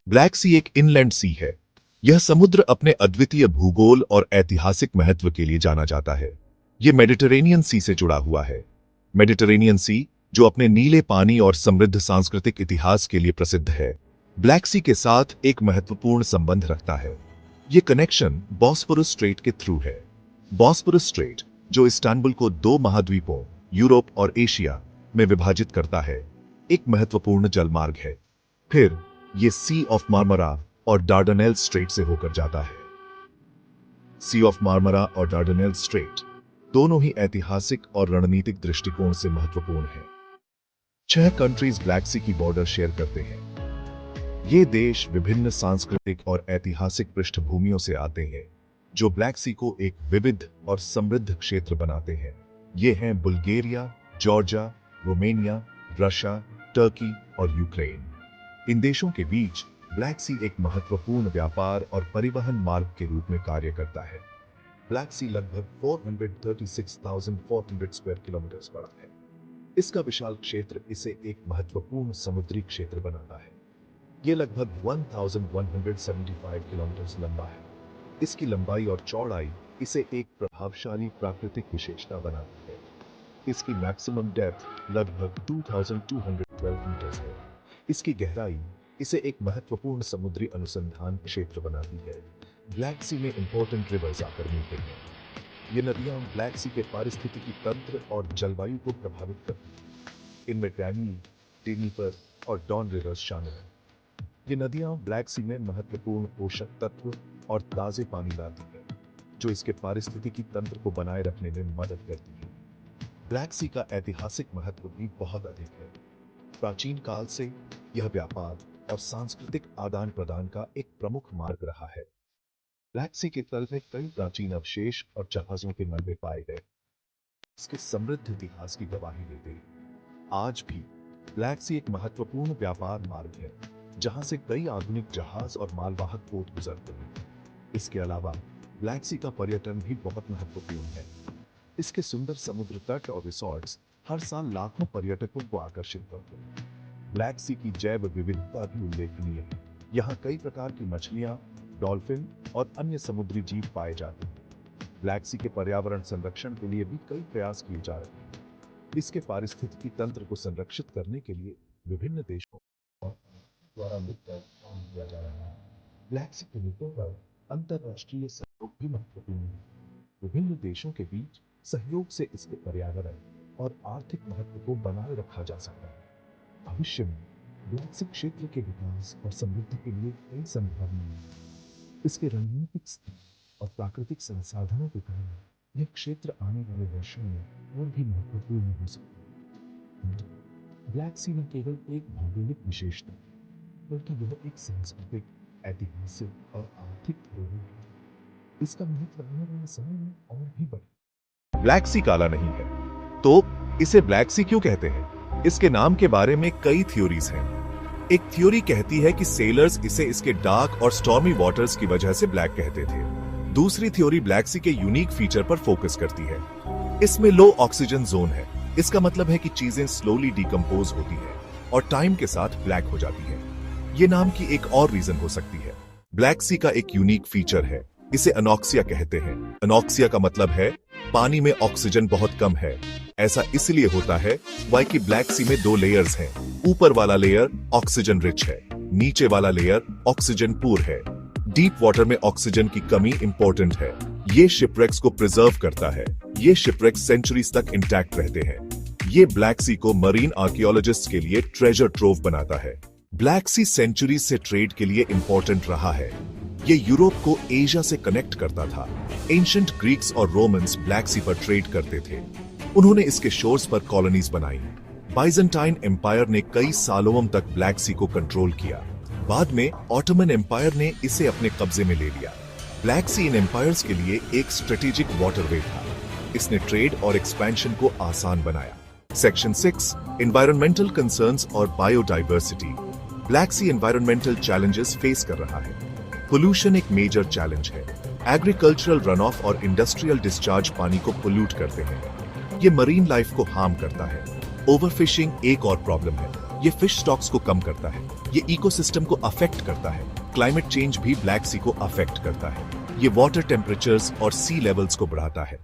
Black सी एक inland sea है। यह समुद्र अपने अद्वितीय भूगोल और ऐतिहासिक महत्व के लिए जाना जाता है। यह मेडिटरेनियन सी से जुड़ा हुआ है। मेडिटरेनियन सी जो अपने नीले पानी और समृद्ध सांस्कृतिक इतिहास के लिए प्रसिद्ध है, ब्लैक सी के साथ एक महत्वपूर्ण संबंध रखता है। यह कनेक्शन बॉस्फोरस स्ट्रेट के थ्रू है। बॉस्फोरस स्ट्रेट जो इस्तांबुल को दो महाद्वीपों यूरोप और एशिया में विभाजित करता है, एक महत्वपूर्ण जलमार्ग है। फिर ये सी ऑफ मार्मरा और डार्डनेल स्ट्रेट से होकर जाता है। सी ऑफ मार्मरा और डार्डनेल स्ट्रेट दोनों ही ऐतिहासिक और रणनीतिक दृष्टिकोण से महत्वपूर्ण हैं। 6 कंट्रीज ब्लैक सी की बॉर्डर शेयर करते हैं। ये देश विभिन्न सांस्कृतिक और ऐतिहासिक पृष्ठभूमियों से आते हैं, जो ब्लैक सी को एक विविध और समृद्ध क्षेत्र बनाते हैं। ये हैं Bulgaria, Georgia, Romania, Russia, Turkey और यूक्रेन। इन देशों के बीच ब्लैक सी एक महत्वपूर्ण व्यापार और परिवहन मार्ग के रूप में कार्य करता है। ब्लैक सी लगभग 436,400 स्क्वायर किलोमीटर बड़ा है। इसका विशाल क्षेत्र इसे एक महत्वपूर्ण समुद्री क्षेत्र बनाता है। यह लगभग 1175 किलोमीटर लंबा है। इसकी लंबाई और चौड़ाई इसे एक प्रभावशाली प्राकृतिक विशेषता बनाती है। इसकी मैक्सिमम डेप्थ लगभग 2212 मीटर है। इसकी गहराई इसे एक महत्वपूर्ण समुद्री अनुसंधान क्षेत्र बनाती है। ब्लैक सी में इंपॉर्टेंट रिवर्स आकर मिलते हैं। ये नदियां ब्लैक सी के पारिस्थितिकी तंत्र और जलवायु को प्रभावित करती हैं। इनमें डैन्यूब, डेनीपर और डॉन रिवर्स शामिल हैं। ये नदियां ब्लैक सी में महत्वपूर्ण पोषक तत्व और ताजे पानी लाती हैं, जो इसके पारिस्थितिकी तंत्र को बनाए रखने में मदद करती है। ब्लैक सी का ऐतिहासिक महत्व भी बहुत अधिक है। प्राचीन काल से यह व्यापार और सांस्कृतिक आदान प्रदान का एक प्रमुख मार्ग रहा है। ब्लैक सी के तल में कई प्राचीन अवशेष और जहाजों के मलबे पाए गए, इसके समृद्ध इतिहास की गवाही देते हैं। आज भी ब्लैक सी एक महत्वपूर्ण व्यापार मार्ग है, जहां से कई आधुनिक जहाज और मालवाहक पोत गुजरते हैं। इसके अलावा ब्लैक सी का पर्यटन भी बहुत महत्वपूर्ण है। इसके सुंदर समुद्र तट और रिसॉर्ट्स हर साल लाखों पर्यटकों को आकर्षित करते हैं। ब्लैक सी की जैव विविधता भी उल्लेखनीय है। यहाँ कई प्रकार की मछलियाँ, डॉल्फिन और अन्य समुद्री जीव पाए जाते हैं। ब्लैक सी के पर्यावरण संरक्षण के लिए भी कई प्रयास किए जा रहे हैं। इसके पारिस्थितिकी तंत्र को संरक्षित करने के लिए विभिन्न देशों द्वारा मिलकर काम किया जा रहा है। ब्लैक सी के मुद्दों पर अंतर्राष्ट्रीय सहयोग भी महत्वपूर्ण है। विभिन्न देशों के बीच सहयोग से इसके पर्यावरण और आर्थिक महत्व को बनाए रखा जा सकता है। भविष्य में ब्लैक सी क्षेत्र के विकास और समृद्धि के लिए कई संभावनाएं हैं। इसके रणनीतिक स्थिति और प्राकृतिक संसाधनों के कारण यह क्षेत्र आने वाले वर्षों में और भी महत्वपूर्ण हो सकता है। ब्लैक सी न केवल एक भौगोलिक विशेषता है, बल्कि यह एक सांस्कृतिक, ऐतिहासिक और आर्थिक धरोहर है। इसका महत्व आने वाले समय में और भी बढ़ेगा। ब्लैक सी काला नहीं है, तो इसे ब्लैक सी क्यों कहते हैं? इसके नाम के बारे में कई थ्योरीज हैं। एक थ्योरी कहती है कि सेलर्स इसे इसके डार्क और स्टॉर्मी वाटर्स की वजह से ब्लैक कहते थे। दूसरी थ्योरी ब्लैक सी के यूनिक फीचर पर फोकस करती है। इसमें लो ऑक्सीजन जोन है। इसका मतलब है कि चीजें स्लोली डिकम्पोज होती है और टाइम के साथ ब्लैक हो जाती है। ये नाम की एक और रीजन हो सकती है। ब्लैक सी का एक यूनिक फीचर है, इसे अनॉक्सिया कहते हैं। अनॉक्सिया का मतलब है पानी में ऑक्सीजन बहुत कम है। ऐसा इसलिए होता है क्योंकि ब्लैक सी में 2 लेयर्स हैं। ऊपर वाला लेयर ऑक्सीजन रिच है, नीचे वाला लेयर ऑक्सीजन पूर है। डीप वाटर में ऑक्सीजन की कमी इंपॉर्टेंट है। ये शिपरेक्स को प्रिजर्व करता है। ये शिपरेक्स सेंचुरीज तक इंटैक्ट रहते हैं। ये ब्लैक सी को मरीन आर्कियोलॉजिस्ट के लिए ट्रेजर ट्रोव बनाता है। ब्लैक सी सेंचुरी से ट्रेड के लिए इंपॉर्टेंट रहा है। ये यूरोप को एशिया से कनेक्ट करता था। एंशिएंट ग्रीक्स और रोमन्स ब्लैक सी पर ट्रेड करते थे। उन्होंने इसके शोर्स पर कॉलोनीज बनाई। बाइजेंटाइन एम्पायर ने कई सालों तक ब्लैक सी को कंट्रोल किया। बाद में ऑटोमन एम्पायर ने इसे अपने कब्जे में ले लिया। ब्लैक सी इन एम्पायर्स के लिए एक स्ट्रेटेजिक वाटरवे था। इसने ट्रेड और एक्सपेंशन को आसान बनाया। सेक्शन 6 एनवायरमेंटल कंसर्न्स और बायोडाइवर्सिटी। ब्लैक सी एनवायरमेंटल चैलेंजेस फेस कर रहा है। पोल्यूशन एक मेजर चैलेंज है। एग्रीकल्चरल रन ऑफ और इंडस्ट्रियल डिस्चार्ज पानी को पोल्यूट करते हैं। ये मरीन लाइफ को हार्म करता है। ओवरफिशिंग एक और प्रॉब्लम है। ये फिश स्टॉक्स को कम करता है, ये इकोसिस्टम को अफेक्ट करता है। क्लाइमेट चेंज भी ब्लैक सी को अफेक्ट करता है, ये वाटर टेम्परेचर्स और सी लेवल्स को बढ़ाता है।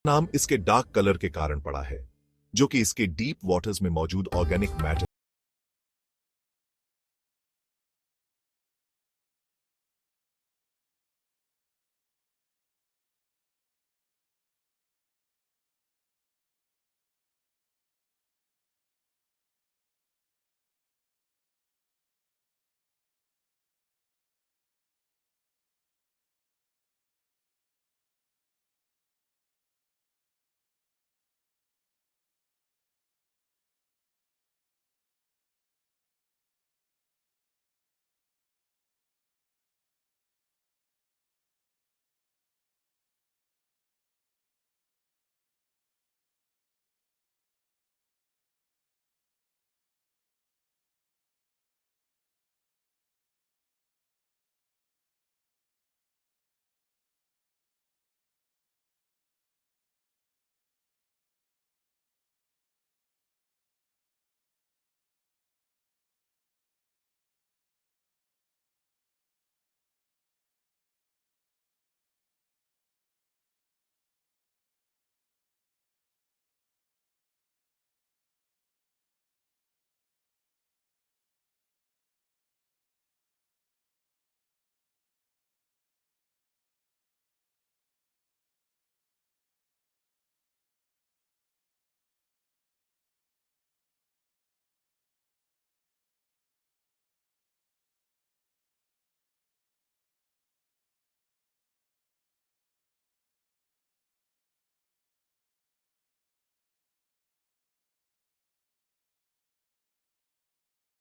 नाम इसके डार्क कलर के कारण पड़ा है, जो कि इसके डीप वाटर्स में मौजूद ऑर्गेनिक मैटर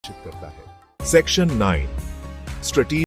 करता है। Section 9 strategy